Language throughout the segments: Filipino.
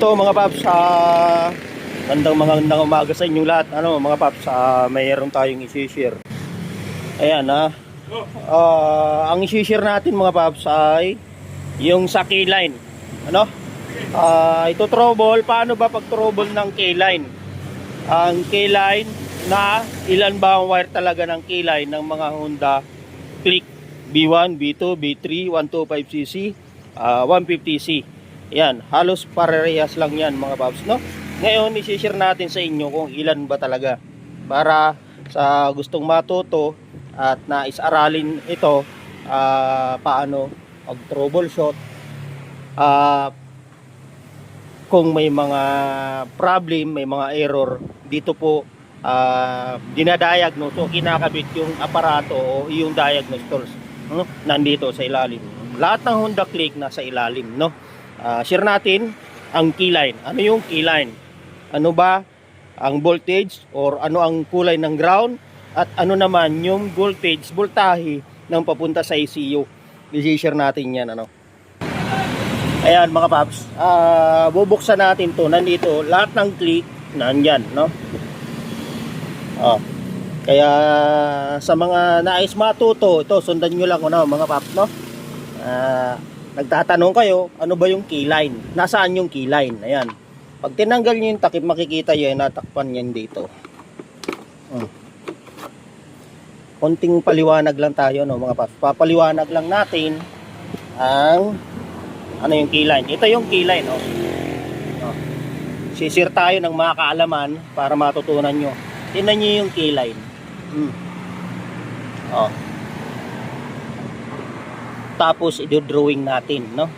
Ito mga paps, magandang umaga sa inyong lahat. Mga paps, mayroon tayong i-share. Ayan ang i-share natin mga paps ay yung sa keyline. Ito trouble, paano ba pag trouble ng keyline? Ang keyline na ilan ba ang wire talaga ng keyline ng mga Honda Click B1, B2, B3, 125cc, 150c. Yan, halos parehas lang yan mga paps, no? Ngayon, i-share natin sa inyo kung ilan ba talaga. Para sa gustong matuto at nais-aralin ito, paano mag-troubleshoot, kung may mga problem, may mga error, dito po dinadiagnose o kinakabit yung aparato o yung diagnose tools, no? Nandito sa ilalim. Lahat ng Honda Click nasa ilalim, no? Share natin ang keyline. Ano yung keyline? Ano ba ang voltage or ano ang kulay ng ground at ano naman yung voltahe ng papunta sa ECU. I-share natin yan, Ayan mga paps, bubuksan natin to. Nandito lahat ng click nandyan, no? Kaya sa mga nais matuto, ito sundan nyo lang mga paps, no? Nagtatanong kayo, ano ba yung keyline? Nasaan yung keyline? Ayan. Pag tinanggal nyo yung takip, makikita nyo, natakpan yan dito. Konting paliwanag lang tayo, mga paps. Papaliwanag lang natin ang yung keyline. Ito yung keyline, Sisir tayo ng mga kaalaman para matutunan nyo. Tingnan nyo yung keyline. Tapos i-drawing natin, no?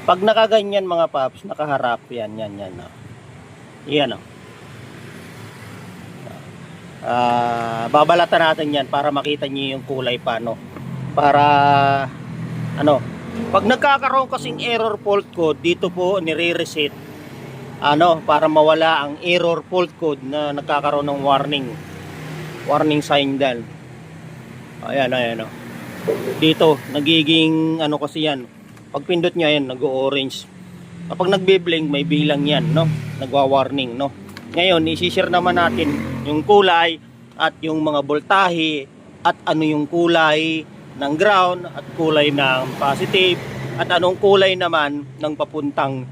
Pag nakaganyan mga paps, nakaharap yan, yan, babalatan natin yan para makita niyo yung kulay paano. Para pag nagkakaroon kasing error fault code, dito po nire-reset para mawala ang error fault code na nagkakaroon ng warning sign dyan. Ayan, dito nagiging kasi yan, pag pindot nya yan nag-orange. Kapag nagbe-blink may bilang yan, nagwa-warning, Ngayon i-share naman natin yung kulay at yung mga voltahe at ano yung kulay ng ground at kulay ng positive at anong kulay naman ng papuntang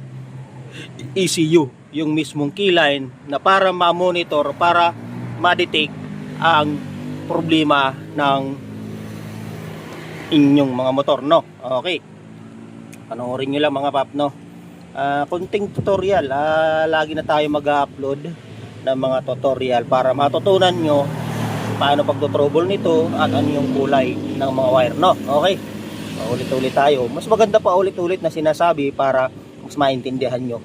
ECU, yung mismong keyline, na para ma-monitor, para ma-detect ang problema ng inyong mga motor, Okay. Panoorin nyo lang mga pap, konting tutorial. Lagi na tayo mag-upload ng mga tutorial para matutunan nyo paano pagto-trouble nito at ano yung kulay ng mga wire, Okay. Ulit-ulit tayo. Mas maganda pa ulit-ulit na sinasabi para mas maintindihan nyo,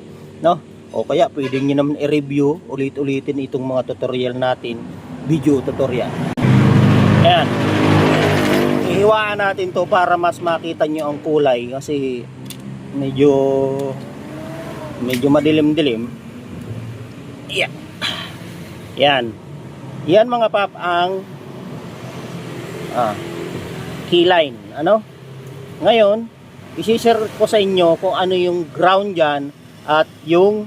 O kaya pwede nyo naman i-review ulit-ulitin itong mga tutorial natin, video tutorial. Ayan, ihiwaan natin to para mas makita nyo ang kulay kasi medyo madilim-dilim. Yan mga pap ang keyline, Ngayon i-share ko sa inyo kung ano yung ground dyan at yung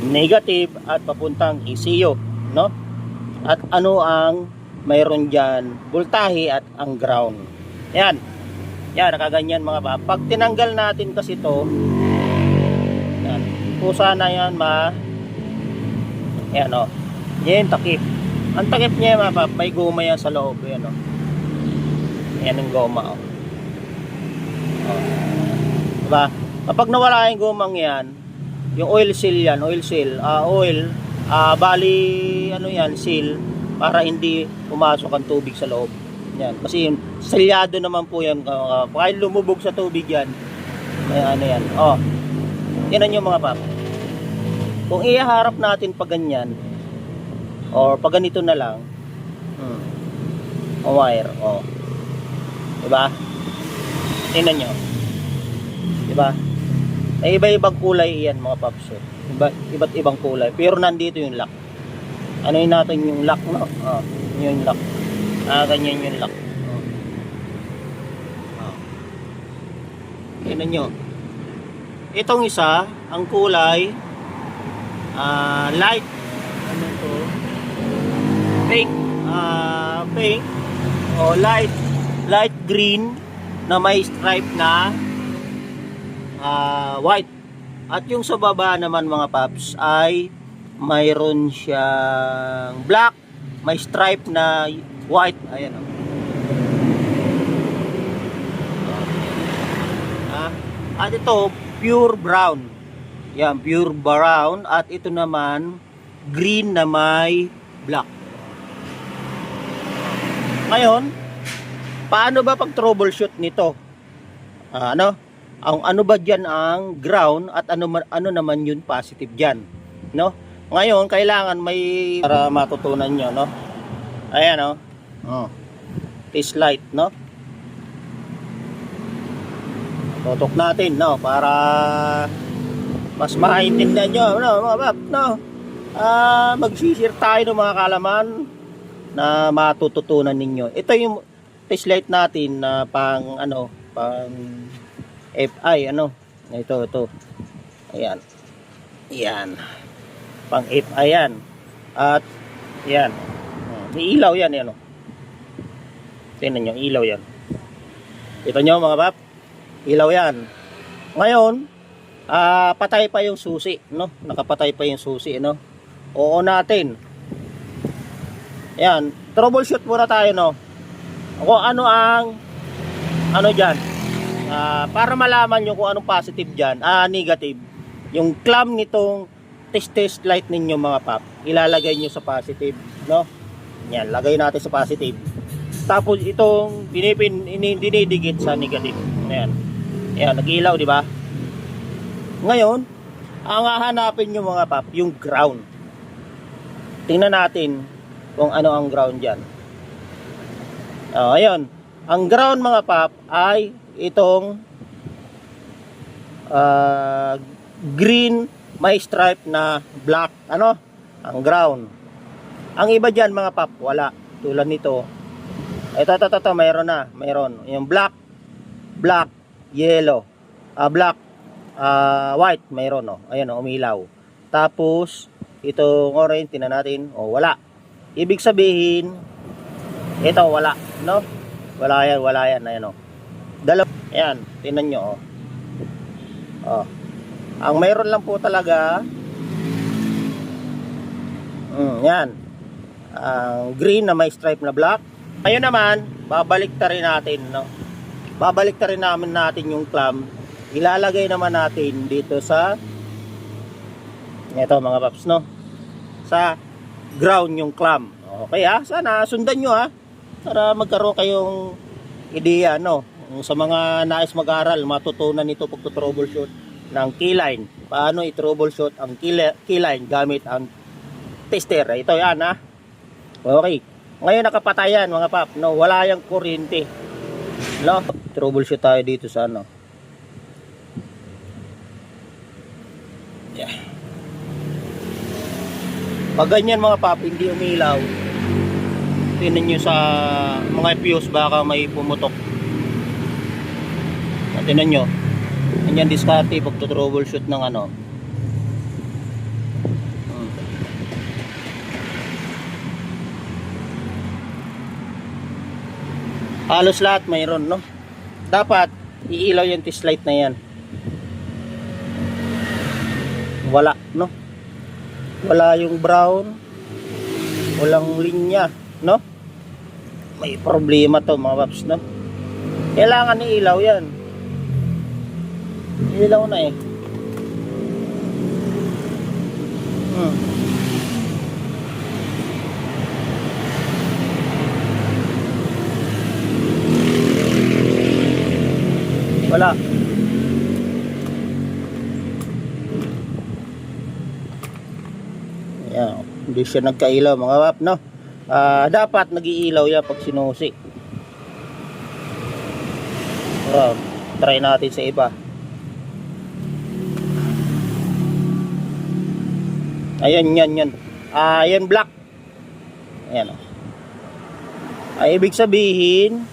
negative at papuntang ECU, at ano ang mayroon dyan, voltahe at ang ground. Yan, nakaganyan mga pap. Pag tinanggal natin kasi ito, yan, kusa na yan yan, yan takip. Ang takip niya mga pap, may goma yan sa loob, yan, yan ang goma, diba? Kapag nawala yung gomang yan, yung oil seal yan, bali yan, seal, para hindi pumasok ang tubig sa loob. Yan, kasi selyado naman po yan, kahit lumubog sa tubig yan, yan. Yan yung mga pap. Kung iharap natin pag ganyan or pag ganito na lang, wire, diba? Tingnan nyo, diba? May iba-ibang kulay yan mga paps, iba't ibang kulay, pero nandito yung lock. Ano yun natin yung lock, yung lock. Ganyan yung lock. Tingnan nyo. Itong isa, ang kulay, light, ano to? Pink, pink, o light green na may stripe na white. At yung sa baba naman mga paps ay mayroon siyang black, may stripe na white. Ayan o. At ito pure brown. Yan, pure brown. At ito naman green na may black. Ngayon, paano ba pag troubleshoot nito? Ano ba diyan ang ground at ano naman yun positive diyan, no? Ngayon, kailangan may para matutunan nyo, no? Ayan, oh. Test light, no? Tutok natin, no? Para mas maintindihan nyo, no? Mga bab, no? Mag-share tayo ng mga kalaman na matututunan ninyo. Ito yung test light natin na pang FI, ito. Ayan. Yan. Pang FI yan. At yan. May ilaw yan, yan. Tingnan nyo, ilaw yan. Ito nyo mga bab. Ilaw yan. Ngayon, patay pa yung susi, no? Nakapatay pa yung susi, no? Oo natin. Ayan, troubleshoot muna tayo, no? Kung ano ang diyan. Para malaman nyo kung anong positive diyan, negative. Yung clamp nitong test light ninyo mga pap, ilalagay nyo sa positive, no? Yan, lagay natin sa positive. Tapos itong dinidikit sa negative. Ayan. Ayan, nag-ilaw, di ba? Ngayon, ang hahanapin nyo mga pap, yung ground. Tingnan natin kung ano ang ground dyan. Ayun. Ang ground mga pap ay itong green may stripe na black. Ang ground. Ang iba dyan mga pap, wala. Tulad nito. Ito, mayroon na. Mayroon. Yung black, yellow, black, white, mayroon, ayan, umilaw. Tapos itong orange, tingnan natin, wala. Ibig sabihin ito wala, no? Wala yan, ayan, dalawa, ayan, tingnan nyo, ang mayroon lang po talaga, yan, ang green na may stripe na black. Ayun naman, babalik ta rin natin, no? Babalik ta rin natin yung clamp. Ilalagay naman natin dito sa ito mga paps, no? Sa ground yung clamp. Okay sana sundan nyo para magkaroon kayong ideya, no? Sa mga nais mag-aral, matutunan nito pag-troubleshoot ng keyline. Paano i-troubleshoot ang keyline gamit ang tester. Ito yan Okay. Ngayon nakapatayan mga pap, no? Wala yung kuryente. No? Troubleshoot tayo dito sa Yeah. Pag ganyan mga pap, hindi umilaw, tingnan nyo sa mga fuse, baka may pumutok. Tingnan nyo. Ganyan diskarte pag troubleshoot ng halos lahat mayroon, no? Dapat iilaw yung test light na yan. Wala, no? Wala yung brown, walang linya, no? May problema to mga paps, no? Kailangan iilaw yan. Ilaw na eh. Wala. Yan, hindi siya nagkailaw mga pap, no? Dapat nag-iilaw yan pag sinusi. Try natin sa iba. Ayan, yan. Ayan, black. Ayan. Ibig sabihin,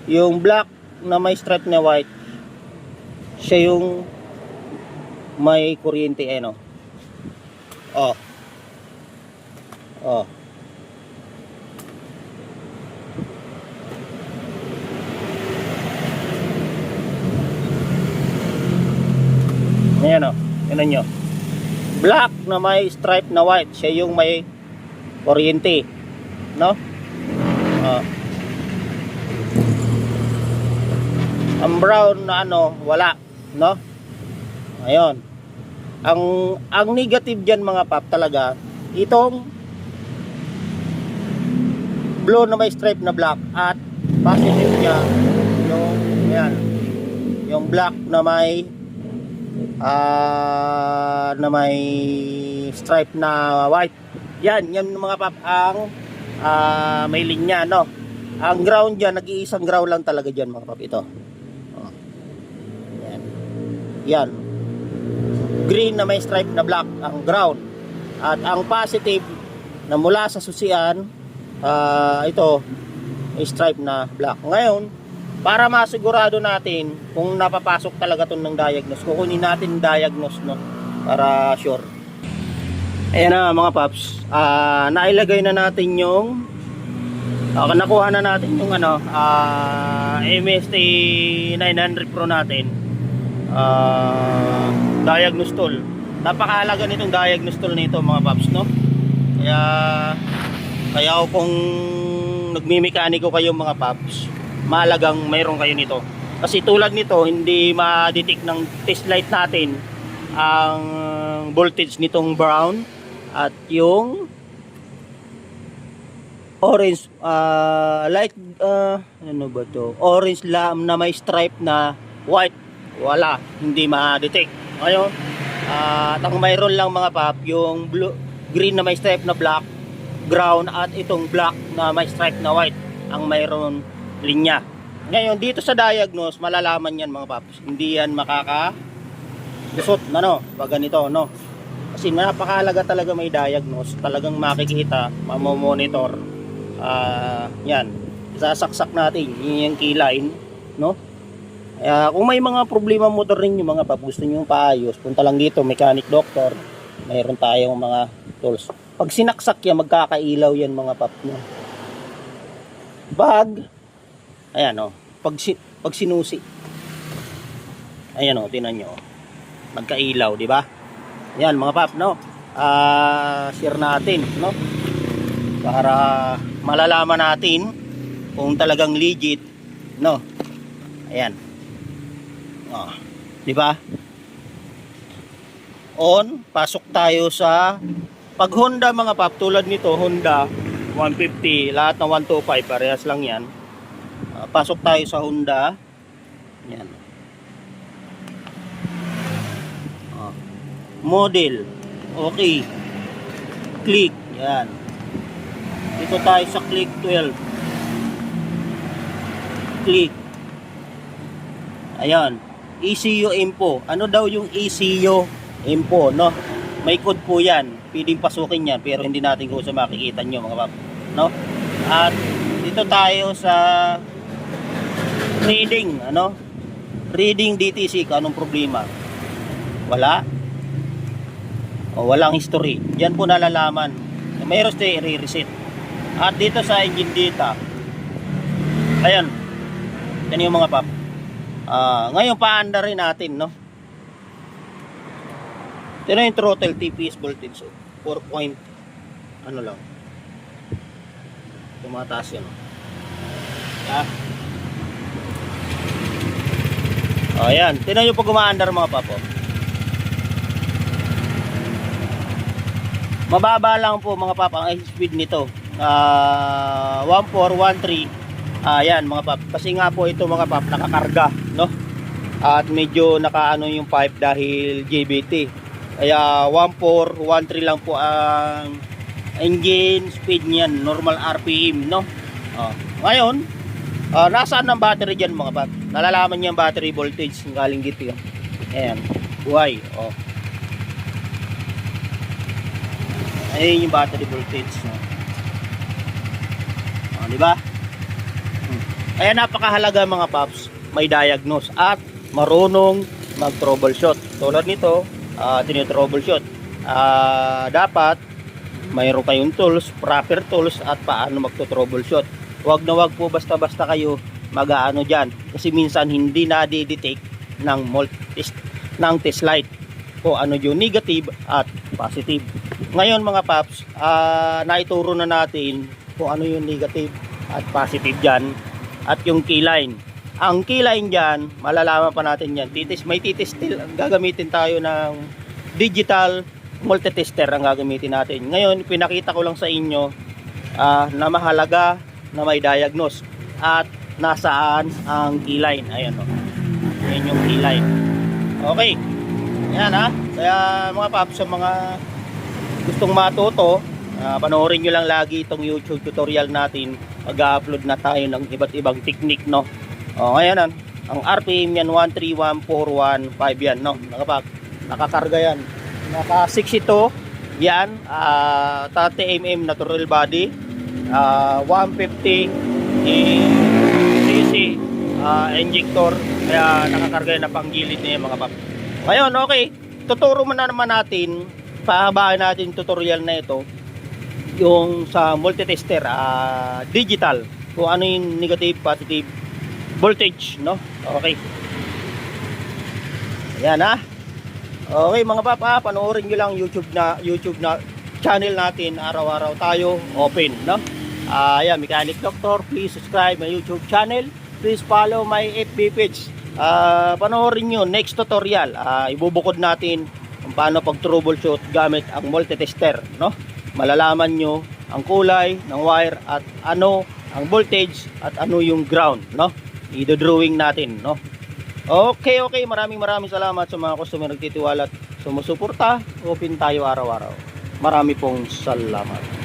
yung black na may stripe na white, Siya yung may kuryente no. Oh. Oh. Ayan o, tingnan nyo. Black na may stripe na white, siya yung may kuryente, no? Ang brown na wala, no? Ayun. Ang negative diyan mga pap talaga, itong blue na may stripe na black, at positive niya yung yan, yung black na may stripe na white. Yan mga pap ang may linya, no? Ang ground diyan, nag-iisang ground lang talaga diyan mga pap, ito. Yan. Green na may stripe na black ang ground. At ang positive na mula sa susian, ito may stripe na black. Ngayon, para masigurado natin kung napapasok talaga itong ng diagnose, kukunin natin diagnose, no? Para sure. Ayan na mga paps, nailagay na natin yung nakuha na natin yung MST 900 Pro natin. Diagnose tool. Napakahalaga nitong diagnose tool nito mga paps, no? Kaya kung nagmi-mekaniko kayo mga paps, mahalagang mayroon kayo nito. Kasi tulad nito, hindi ma-detect ng test light natin ang voltage nitong brown at yung orange light, ano ba to? Orange na may stripe na white. Wala, hindi ma-detect. Ngayon, at ang mayroon lang mga pap, yung blue, green na may stripe na black ground, at itong black na may stripe na white ang mayroon linya. Ngayon, dito sa diagnose, malalaman yan mga paps. Hindi yan makakalusot na, no? Pag ganito, no? Kasi napakahalaga talaga may diagnose. Talagang makikita, mamomonitor. Yan. Isasaksak natin yung keyline, no? Kung may mga problema motor rin yung mga pap, gusto nyo paayos, punta lang dito, mechanic doctor. Mayroon tayong mga tools. Pag sinaksak yan, magkakailaw yan mga pap, no? Ayan o, pag sinusi, ayan o, tinan nyo, magkailaw, di ba? Ayan mga pap, no? Share natin, no? Para malalaman natin kung talagang legit, no? Ayan. Di ba? On, pasok tayo sa pag Honda mga pap, tulad nito, Honda 150, lahat na 125, parehas lang yan. Pasok tayo sa Honda. Yan. Model. Okay. Click. Yan. Dito tayo sa click 12. Click. Ayan. ECU info. Ano daw yung ECU info, no? May code po yan. Pwedeng pasukin yan, pero hindi natin kung sa makikita nyo mga pap, no? At dito tayo sa reading, reading DTC, anong problema? Wala. O walang history. Diyan po nalalaman. Mayroon tayo i-reset. At dito sa engine data, ayan. Yan yung mga pap. Ngayon paanda rin natin, no? Ito na yung throttle TPS voltage, 4 point lang. Tumataas yan. Ayan, tingnan nyo pag umaandar mga papo. Mababa lang po mga papa ang speed nito. 1413. Ayan mga pap. Kasi nga po ito mga pap nakakarga, no? At medyo nakaano yung pipe dahil JBT. Kaya 1413 lang po ang engine speed niyan, normal RPM, no? Ngayon, nasaan ang battery diyan mga pap? Nalalaman niya ang battery voltage ng galing dito. Ayan, buhay. Ayun yung battery voltage, no? Di ba? Kaya napakahalaga mga paps, may diagnose at marunong mag-troubleshoot. Tulad nito, tinitroubleshoot. Dapat mayroon kayong tools, proper tools at paano magto-troubleshoot. Huwag na huwag po basta-basta kayo mag-aano dyan. Kasi minsan hindi na-detect ng test light kung ano yung negative at positive. Ngayon mga paps, naituro na natin kung ano yung negative at positive dyan at yung keyline. Ang keyline dyan, malalaman pa natin yan. May titistil, gagamitin tayo ng digital multitester ang gagamitin natin. Ngayon, pinakita ko lang sa inyo na mahalaga na may diagnose at nasaan ang keyline. Ayan o. Ayan yung keyline. Okay. Yan ha. Kaya mga paps, sa mga gustong matuto, panoorin nyo lang lagi itong YouTube tutorial natin. Mag-upload na tayo ng iba't ibang technique, no? O, ngayon ang RPM yan 131415 yan, no? Nakakarga yan. Naka 62 yan, 30mm natural body, 150 cc injector, kaya nakakarga yan na panggilid na yung mga pap. Ngayon, okay, tuturo mo na naman natin, pahabain natin tutorial na ito yung sa multitester, digital, kung ano yung negative, positive voltage, no? Okay, ayan ha. Okay mga papa, panoorin nyo lang YouTube na channel natin. Araw-araw tayo open, no? Ayan, Mechanic Doctor. Please subscribe my YouTube channel. Please follow my FB page. Panoorin nyo next tutorial. Ibubukod natin kung paano pag-troubleshoot gamit ang multitester, no? Malalaman nyo ang kulay ng wire at ano ang voltage at ano yung ground, no? I-drawing natin, no? Okay, maraming salamat sa mga customer nagtitiwala at sumusuporta. Open tayo araw-araw. Marami pong salamat.